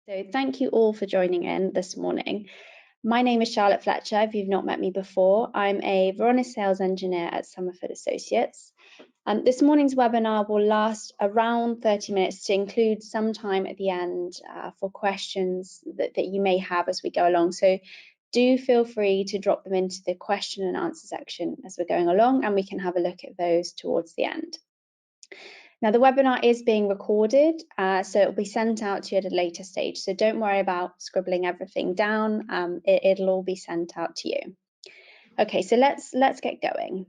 So thank you all for joining in this morning. My name is Charlotte Fletcher. If you've not met me before, I'm a Varonis sales engineer at Sommerford Associates. This morning's webinar will last around 30 minutes to include some time at the end for questions that you may have as we go along. So do feel free to drop them into the question and answer section as we're going along, and we can have a look at those towards the end. Now, the webinar is being recorded, so it'll be sent out to you at a later stage. So don't worry about scribbling everything down. It'll all be sent out to you. Okay, so let's get going.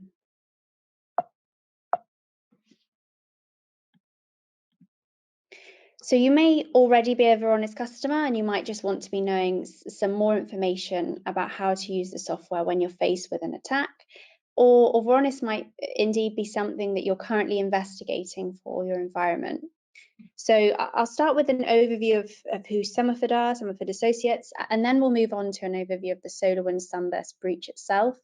So you may already be a Varonis customer, and you might just want to be knowing some more information about how to use the software when you're faced with an attack. Or Varonis might indeed be something that you're currently investigating for your environment. So I'll start with an overview of who Somerford are, Somerford Associates, and then we'll move on to an overview of the SolarWinds SUNBURST breach itself.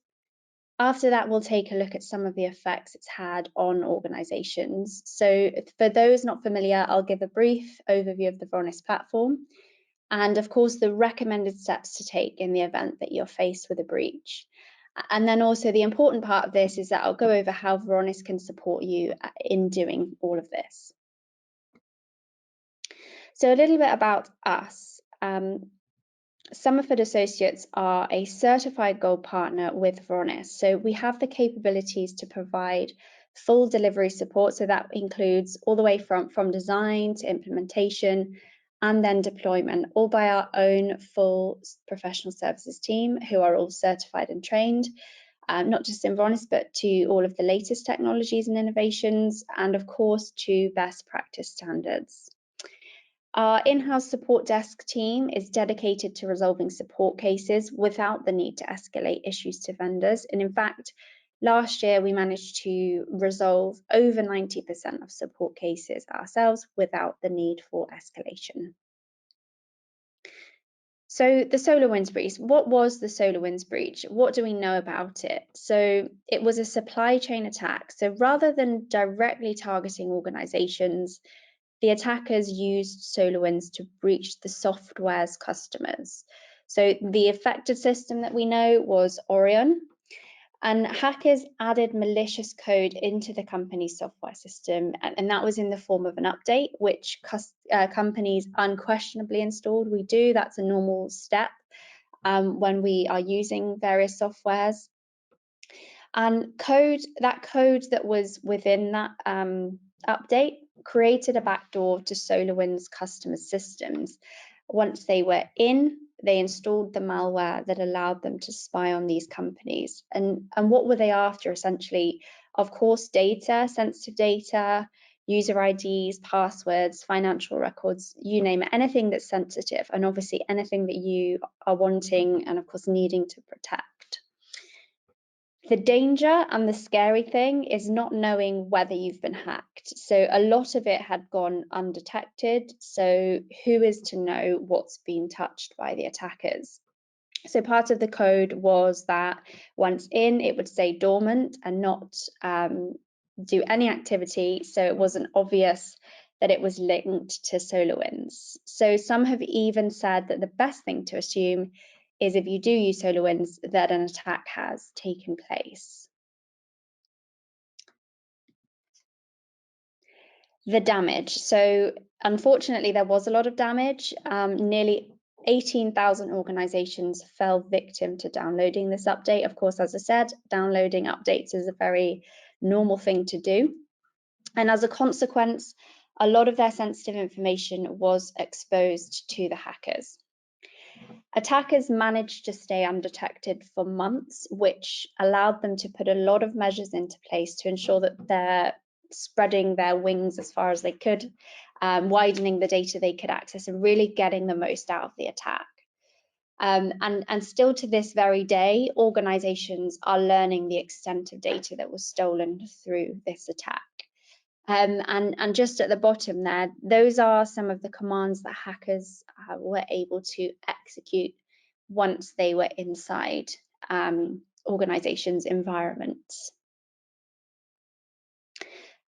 After that, we'll take a look at some of the effects it's had on organizations. So for those not familiar, I'll give a brief overview of the Varonis platform and, of course, the recommended steps to take in the event that you're faced with a breach. And then also the important part of this is that I'll go over how Varonis can support you in doing all of this. So a little bit about us. Somerford Associates are a certified gold partner with Varonis. So we have the capabilities to provide full delivery support. So that includes all the way from design to implementation and then deployment, all by our own full professional services team who are all certified and trained, not just in Varonis, but to all of the latest technologies and innovations, and of course to best practice standards. Our in-house support desk team is dedicated to resolving support cases without the need to escalate issues to vendors. And in fact, last year we managed to resolve over 90% of support cases ourselves without the need for escalation. So the SolarWinds breach, what was the SolarWinds breach? What do we know about it? So it was a supply chain attack. So rather than directly targeting organizations, the attackers used SolarWinds to breach the software's customers. So the affected system that we know was Orion, and hackers added malicious code into the company's software system, and that was in the form of an update, which companies unquestionably installed. We do, that's a normal step when we are using various softwares. And that code that was within that update created a backdoor to SolarWinds customer systems. Once they were in, they installed the malware that allowed them to spy on these companies. And what were they after? Essentially, of course, data, sensitive data, user IDs, passwords, financial records, you name it, anything that's sensitive, and obviously anything that you are wanting and of course needing to protect. The danger and the scary thing is not knowing whether you've been hacked. So a lot of it had gone undetected. So who is to know what's been touched by the attackers? So part of the code was that once in, it would stay dormant and not do any activity. So it wasn't obvious that it was linked to SolarWinds. So some have even said that the best thing to assume is if you do use SolarWinds, that an attack has taken place. The damage. So unfortunately, there was a lot of damage. Nearly 18,000 organizations fell victim to downloading this update. Of course, as I said, downloading updates is a very normal thing to do. And as a consequence, a lot of their sensitive information was exposed to the hackers. Attackers managed to stay undetected for months, which allowed them to put a lot of measures into place to ensure that they're spreading their wings as far as they could, widening the data they could access and really getting the most out of the attack. And still to this very day, organizations are learning the extent of data that was stolen through this attack. And just at the bottom there, those are some of the commands that hackers were able to execute once they were inside organizations' environments.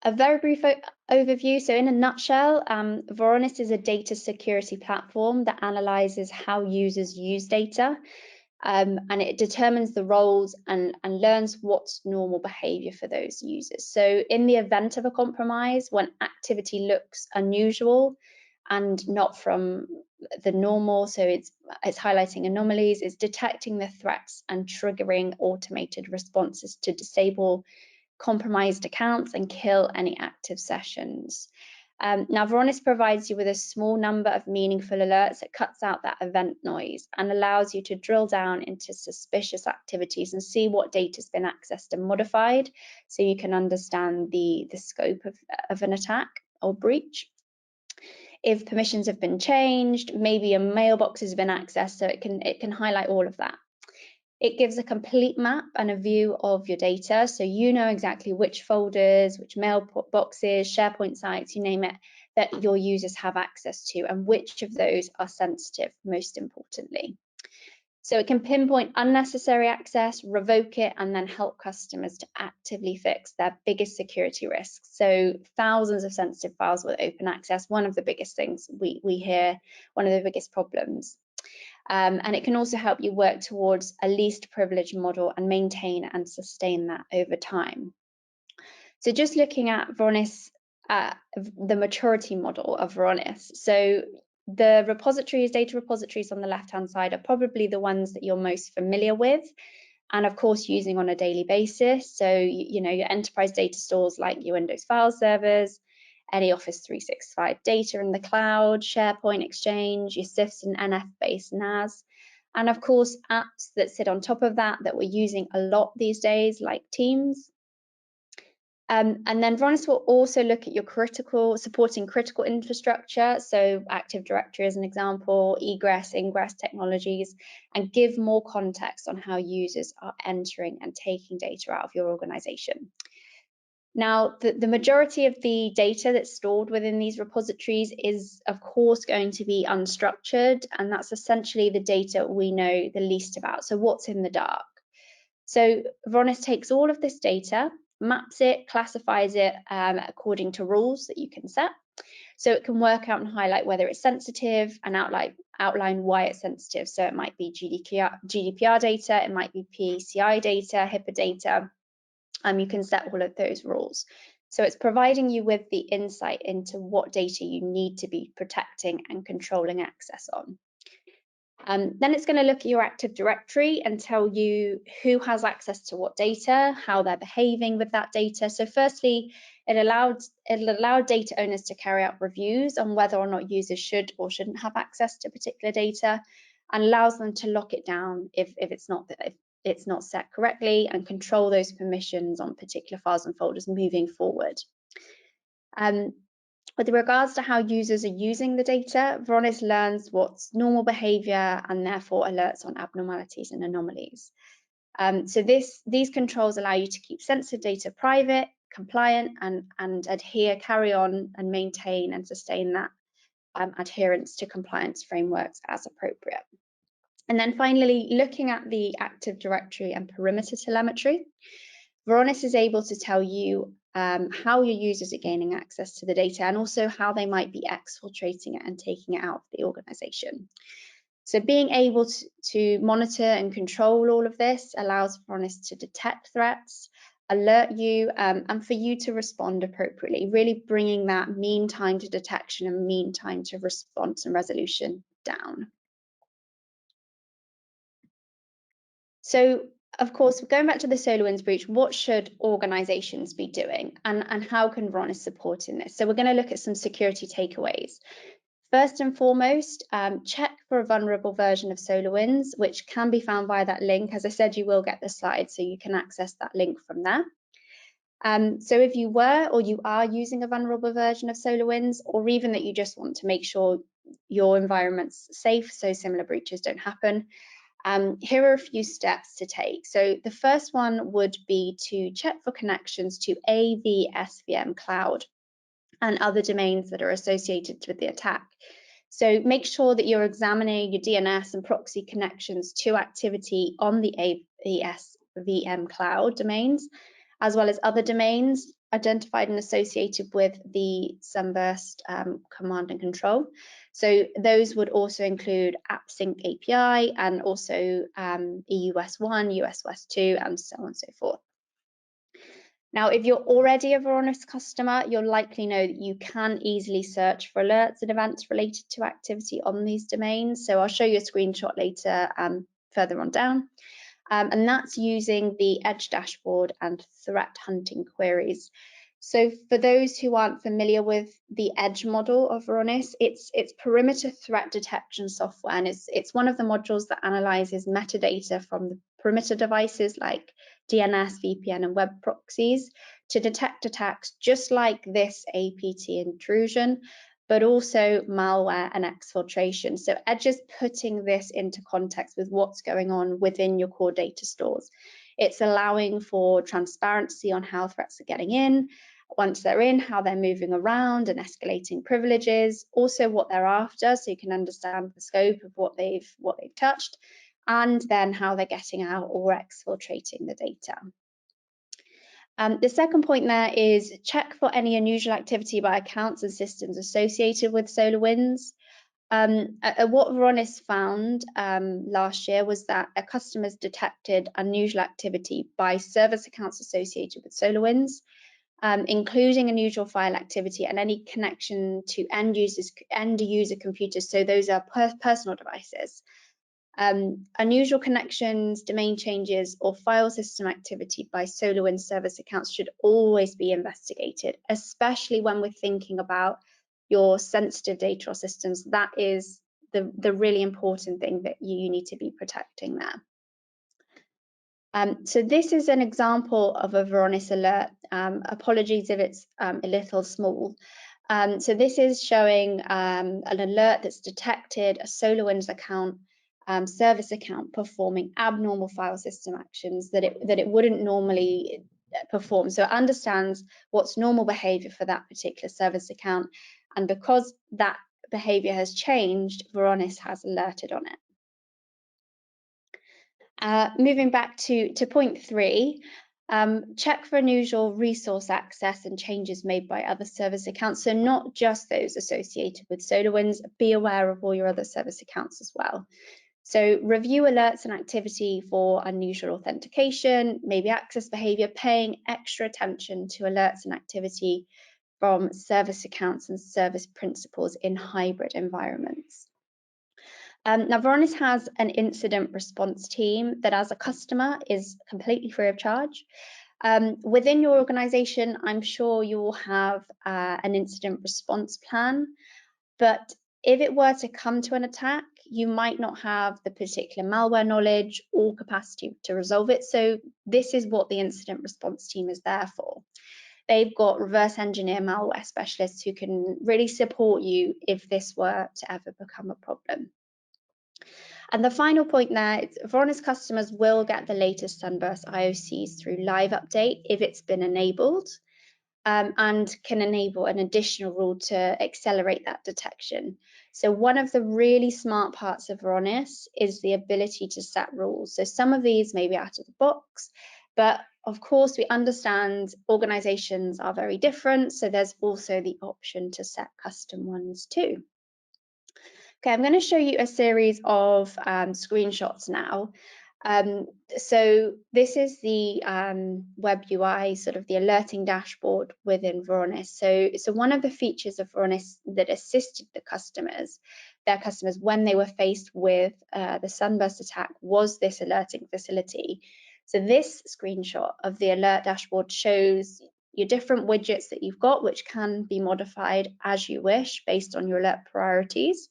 A very brief overview. So in a nutshell, Varonis is a data security platform that analyzes how users use data, and it determines the roles and learns what's normal behavior for those users. So in the event of a compromise, when activity looks unusual and not from the normal, so it's highlighting anomalies, it's detecting the threats and triggering automated responses to disable compromised accounts and kill any active sessions. Now, Varonis provides you with a small number of meaningful alerts that cuts out that event noise and allows you to drill down into suspicious activities and see what data has been accessed and modified, so you can understand the scope of an attack or breach. If permissions have been changed, maybe a mailbox has been accessed, so it can highlight all of that. It gives a complete map and a view of your data, so you know exactly which folders, which mailboxes, SharePoint sites, you name it, that your users have access to, and which of those are sensitive, most importantly. So it can pinpoint unnecessary access, revoke it, and then help customers to actively fix their biggest security risks. So thousands of sensitive files with open access, one of the biggest things we hear, one of the biggest problems. And it can also help you work towards a least privilege model and maintain and sustain that over time. So just looking at Varonis, the maturity model of Varonis. So the repositories, data repositories on the left-hand side are probably the ones that you're most familiar with, and of course using on a daily basis. So, you know, your enterprise data stores like your Windows file servers, any Office 365 data in the cloud, SharePoint Exchange, your CIFS and NF-based NAS, and of course apps that sit on top of that we're using a lot these days, like Teams. And then Varonis will also look at your supporting critical infrastructure, so Active Directory as an example, egress, ingress technologies, and give more context on how users are entering and taking data out of your organization. Now, the majority of the data that's stored within these repositories is, of course, going to be unstructured, and that's essentially the data we know the least about. So what's in the dark? So Varonis takes all of this data, maps it, classifies it according to rules that you can set. So it can work out and highlight whether it's sensitive and outline why it's sensitive. So it might be GDPR data, it might be PCI data, HIPAA data. You can set all of those rules. So it's providing you with the insight into what data you need to be protecting and controlling access on. Then it's going to look at your Active Directory and tell you who has access to what data, how they're behaving with that data. So firstly, it'll allow data owners to carry out reviews on whether or not users should or shouldn't have access to particular data, and allows them to lock it down if it's not set correctly, and control those permissions on particular files and folders moving forward. With regards to how users are using the data, Varonis learns what's normal behavior and therefore alerts on abnormalities and anomalies. So these controls allow you to keep sensitive data private, compliant, and carry on and maintain and sustain that adherence to compliance frameworks as appropriate. And then finally, looking at the Active Directory and perimeter telemetry, Varonis is able to tell you how your users are gaining access to the data, and also how they might be exfiltrating it and taking it out of the organization. So being able to monitor and control all of this allows Varonis to detect threats, alert you, and for you to respond appropriately, really bringing that mean time to detection and mean time to response and resolution down. So, of course, going back to the SolarWinds breach, what should organizations be doing, and how can Varonis support in this? So we're going to look at some security takeaways. First and foremost, check for a vulnerable version of SolarWinds, which can be found via that link. As I said, you will get the slide, so you can access that link from there. So if you were or you are using a vulnerable version of SolarWinds, or even that you just want to make sure your environment's safe so similar breaches don't happen, here are a few steps to take. So the first one would be to check for connections to AVSVM cloud and other domains that are associated with the attack. So make sure that you're examining your DNS and proxy connections to activity on the AVSVM cloud domains, as well as other domains, identified and associated with the SUNBURST command and control. So those would also include AppSync API and also EUS1, USWS2, and so on and so forth. Now, if you're already a Varonis customer, you'll likely know that you can easily search for alerts and events related to activity on these domains. So I'll show you a screenshot later further on down. And that's using the Edge dashboard and threat hunting queries. So for those who aren't familiar with the Edge model of Varonis, it's perimeter threat detection software, and it's one of the modules that analyzes metadata from the perimeter devices like DNS, VPN, and web proxies to detect attacks just like this APT intrusion, but also malware and exfiltration. So Edge is putting this into context with what's going on within your core data stores. It's allowing for transparency on how threats are getting in, once they're in, how they're moving around and escalating privileges, also what they're after, so you can understand the scope of what they've touched, and then how they're getting out or exfiltrating the data. The second point there is check for any unusual activity by accounts and systems associated with SolarWinds. What Varonis found last year was that our customers detected unusual activity by service accounts associated with SolarWinds, including unusual file activity and any connection to end user computers. So those are personal devices. Unusual connections, domain changes, or file system activity by SolarWinds service accounts should always be investigated, especially when we're thinking about your sensitive data or systems. That is the really important thing that you need to be protecting there. So this is an example of a Varonis alert. Apologies if it's a little small. So this is showing an alert that's detected a SolarWinds account, service account performing abnormal file system actions that it wouldn't normally perform. So it understands what's normal behavior for that particular service account. And because that behavior has changed, Varonis has alerted on it. Moving back to point 3, check for unusual resource access and changes made by other service accounts. So not just those associated with SolarWinds, be aware of all your other service accounts as well. So review alerts and activity for unusual authentication, maybe access behavior, paying extra attention to alerts and activity from service accounts and service principals in hybrid environments. Now, Varonis has an incident response team that, as a customer, is completely free of charge. Within your organization, I'm sure you will have an incident response plan, but if it were to come to an attack, you might not have the particular malware knowledge or capacity to resolve it. So this is what the incident response team is there for. They've got reverse engineer malware specialists who can really support you if this were to ever become a problem. And the final point there is Varonis customers will get the latest SUNBURST IOCs through live update if it's been enabled, and can enable an additional rule to accelerate that detection. So one of the really smart parts of Varonis is the ability to set rules. So some of these may be out of the box, but of course we understand organizations are very different. So there's also the option to set custom ones too. Okay, I'm going to show you a series of screenshots now. So this is the web UI, sort of the alerting dashboard within Varonis. So one of the features of Varonis that assisted their customers when they were faced with the SUNBURST attack was this alerting facility. So this screenshot of the alert dashboard shows your different widgets that you've got, which can be modified as you wish based on your alert priorities.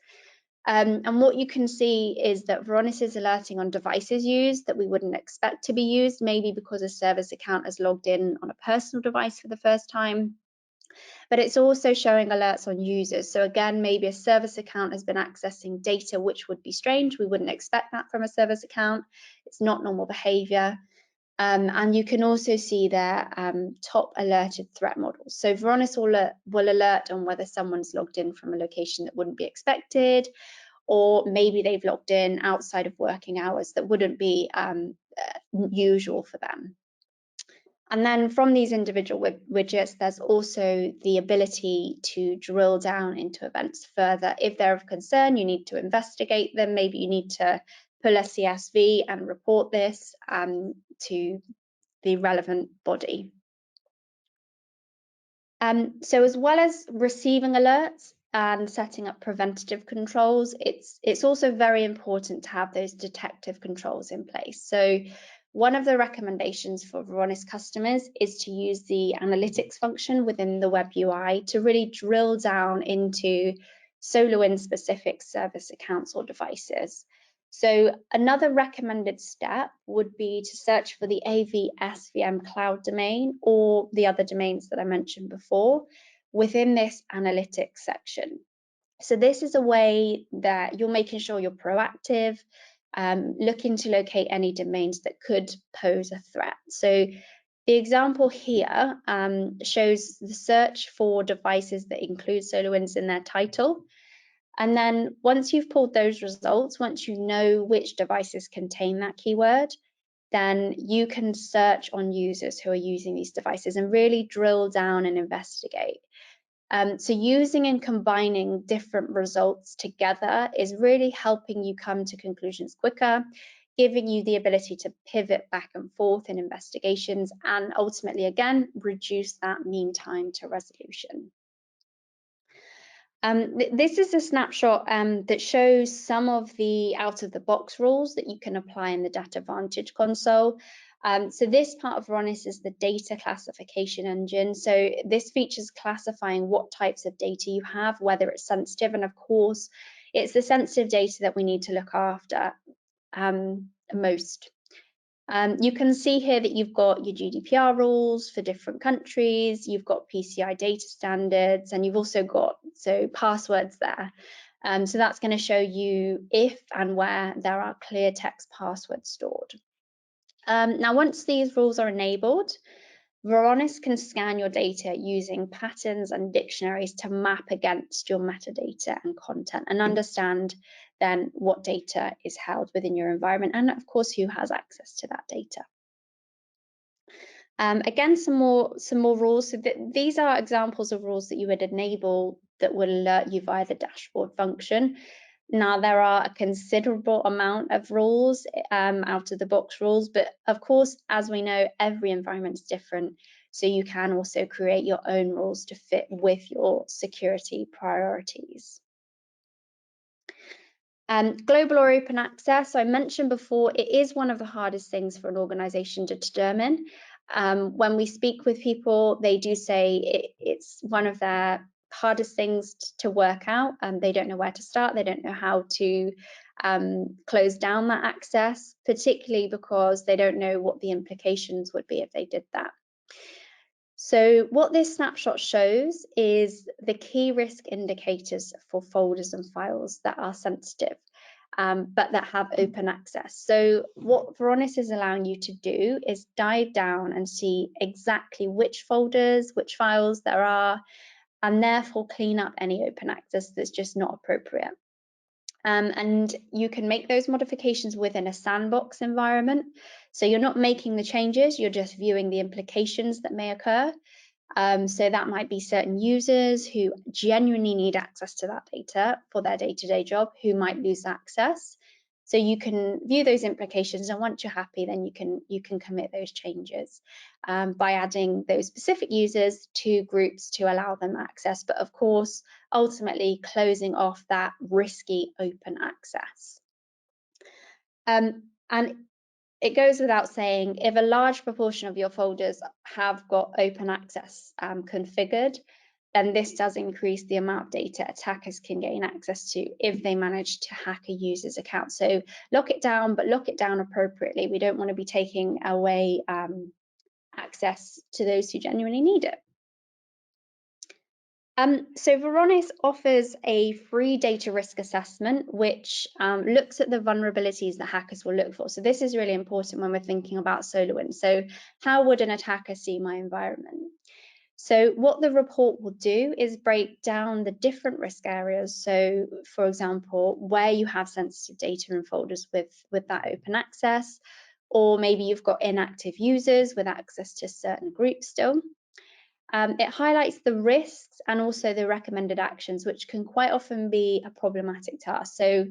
And what you can see is that Varonis is alerting on devices used that we wouldn't expect to be used, maybe because a service account has logged in on a personal device for the first time. But it's also showing alerts on users. So again, maybe a service account has been accessing data, which would be strange. We wouldn't expect that from a service account. It's not normal behavior. And you can also see their top alerted threat models. So Varonis will alert on whether someone's logged in from a location that wouldn't be expected, or maybe they've logged in outside of working hours that wouldn't be usual for them. And then from these individual widgets, there's also the ability to drill down into events further. If they're of concern, you need to investigate them. Maybe you need to pull a CSV and report this to the relevant body. So as well as receiving alerts and setting up preventative controls, it's also very important to have those detective controls in place. So one of the recommendations for Varonis customers is to use the analytics function within the web UI to really drill down into SolarWinds specific service accounts or devices. So another recommended step would be to search for the AV-SVM cloud domain or the other domains that I mentioned before within this analytics section. So this is a way that you're making sure you're proactive, looking to locate any domains that could pose a threat. So the example here shows the search for devices that include SolarWinds in their title. And then once you've pulled those results, once you know which devices contain that keyword, then you can search on users who are using these devices and really drill down and investigate. So using and combining different results together is really helping you come to conclusions quicker, giving you the ability to pivot back and forth in investigations and ultimately, again, reduce that mean time to resolution. This is a snapshot that shows some of the out-of-the-box rules that you can apply in the Data Vantage console. So this part of Varonis is the data classification engine. So this features classifying what types of data you have, whether it's sensitive, and of course, it's the sensitive data that we need to look after most. You can see here that you've got your GDPR rules for different countries, you've got PCI data standards, and you've also got passwords there. So that's going to show you if and where there are clear text passwords stored. Now, once these rules are enabled, Varonis can scan your data using patterns and dictionaries to map against your metadata and content and understand then what data is held within your environment and, of course, who has access to that data. Again, some more rules. So these are examples of rules that you would enable that will alert you via the dashboard function. Now, there are a considerable amount of rules, out of the box rules, but of course, as we know, every environment is different. So you can also create your own rules to fit with your security priorities. Global or open access, I mentioned before, it is one of the hardest things for an organization to determine. When we speak with people, they do say it's one of their hardest things to work out. They don't know where to start. They don't know how to close down that access, particularly because they don't know what the implications would be if they did that. So what this snapshot shows is the key risk indicators for folders and files that are sensitive, but that have open access. So what Varonis is allowing you to do is dive down and see exactly which folders, which files there are, and therefore clean up any open access that's just not appropriate. And you can make those modifications within a sandbox environment. So you're not making the changes, you're just viewing the implications that may occur. So that might be certain users who genuinely need access to that data for their day-to-day job who might lose access. So you can view those implications, and once you're happy, then you can commit those changes by adding those specific users to groups to allow them access. But of course, ultimately closing off that risky open access. And it goes without saying, if a large proportion of your folders have got open access configured, then this does increase the amount of data attackers can gain access to if they manage to hack a user's account. So lock it down, but lock it down appropriately. We don't want to be taking away access to those who genuinely need it. So Varonis offers a free data risk assessment, which looks at the vulnerabilities that hackers will look for. So this is really important when we're thinking about SolarWinds. So how would an attacker see my environment? So what the report will do is break down the different risk areas. So for example, where you have sensitive data in folders with that open access, or maybe you've got inactive users with access to certain groups still. It highlights the risks and also the recommended actions, which can quite often be a problematic task. So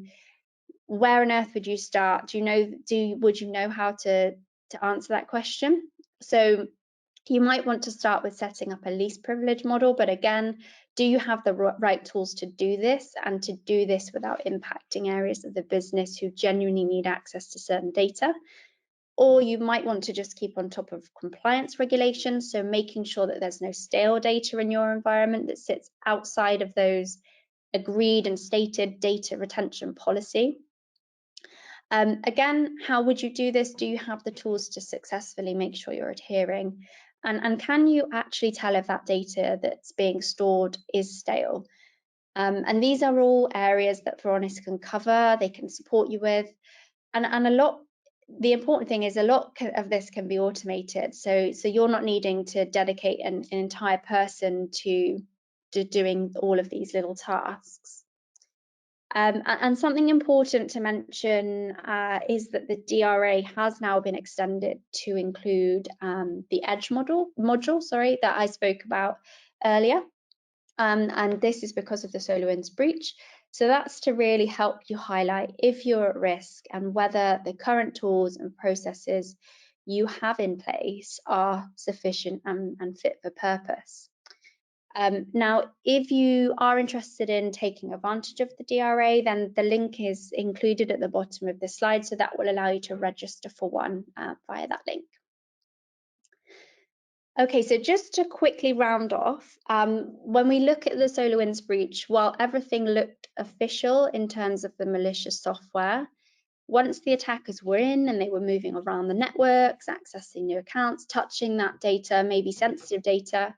where on earth would you start? Would you know how to answer that question? So you might want to start with setting up a least privilege model, but again, do you have the right tools to do this, and to do this without impacting areas of the business who genuinely need access to certain data? Or you might want to just keep on top of compliance regulations, so making sure that there's no stale data in your environment that sits outside of those agreed and stated data retention policy. Again, how would you do this? Do you have the tools to successfully make sure you're adhering? And can you actually tell if that data that's being stored is stale? And these are all areas that Varonis can cover, they can support you with. And the important thing is a lot of this can be automated. So you're not needing to dedicate an entire person to doing all of these little tasks. And something important to mention is that the DRA has now been extended to include the Edge module that I spoke about earlier. And this is because of the SolarWinds breach. So that's to really help you highlight if you're at risk and whether the current tools and processes you have in place are sufficient and fit for purpose. Now, if you are interested in taking advantage of the DRA, then the link is included at the bottom of the slide, so that will allow you to register for one via that link. Okay, so just to quickly round off, when we look at the SolarWinds breach, while everything looked official in terms of the malicious software, once the attackers were in and they were moving around the networks, accessing new accounts, touching that data, maybe sensitive data,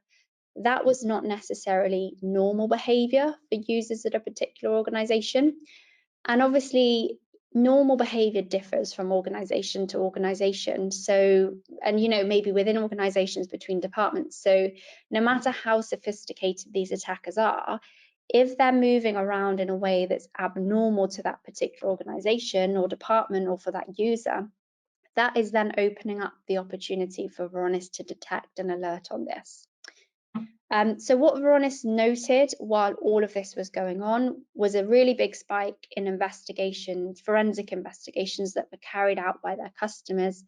that was not necessarily normal behavior for users at a particular organization. And obviously, normal behavior differs from organization to organization. So, and maybe within organizations, between departments. So no matter how sophisticated these attackers are, if they're moving around in a way that's abnormal to that particular organization or department or for that user, that is then opening up the opportunity for Varonis to detect and alert on this. So what Varonis noted while all of this was going on was a really big spike in investigations, forensic investigations that were carried out by their customers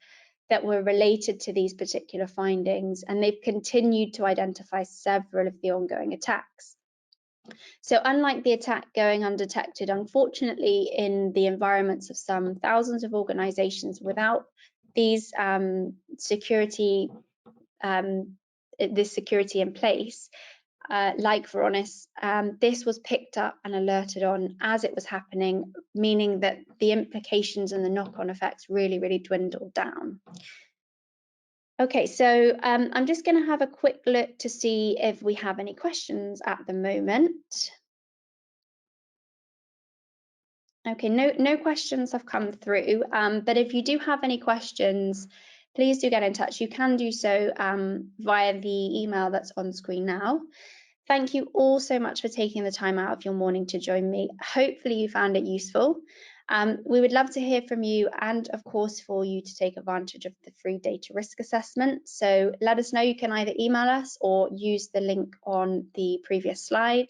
that were related to these particular findings, and they've continued to identify several of the ongoing attacks. So unlike the attack going undetected, unfortunately, in the environments of some thousands of organizations without these security in place, like Varonis, this was picked up and alerted on as it was happening, meaning that the implications and the knock-on effects really, really dwindled down. Okay, so I'm just going to have a quick look to see if we have any questions at the moment. Okay, no questions have come through, but if you do have any questions, please do get in touch. You can do so via the email that's on screen now. Thank you all so much for taking the time out of your morning to join me. Hopefully you found it useful. We would love to hear from you, and of course for you to take advantage of the free data risk assessment. So let us know. You can either email us or use the link on the previous slide.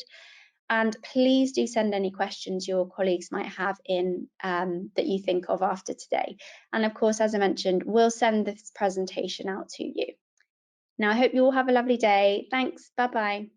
And please do send any questions your colleagues might have in that you think of after today. And of course, as I mentioned, we'll send this presentation out to you. Now, I hope you all have a lovely day. Thanks. Bye-bye.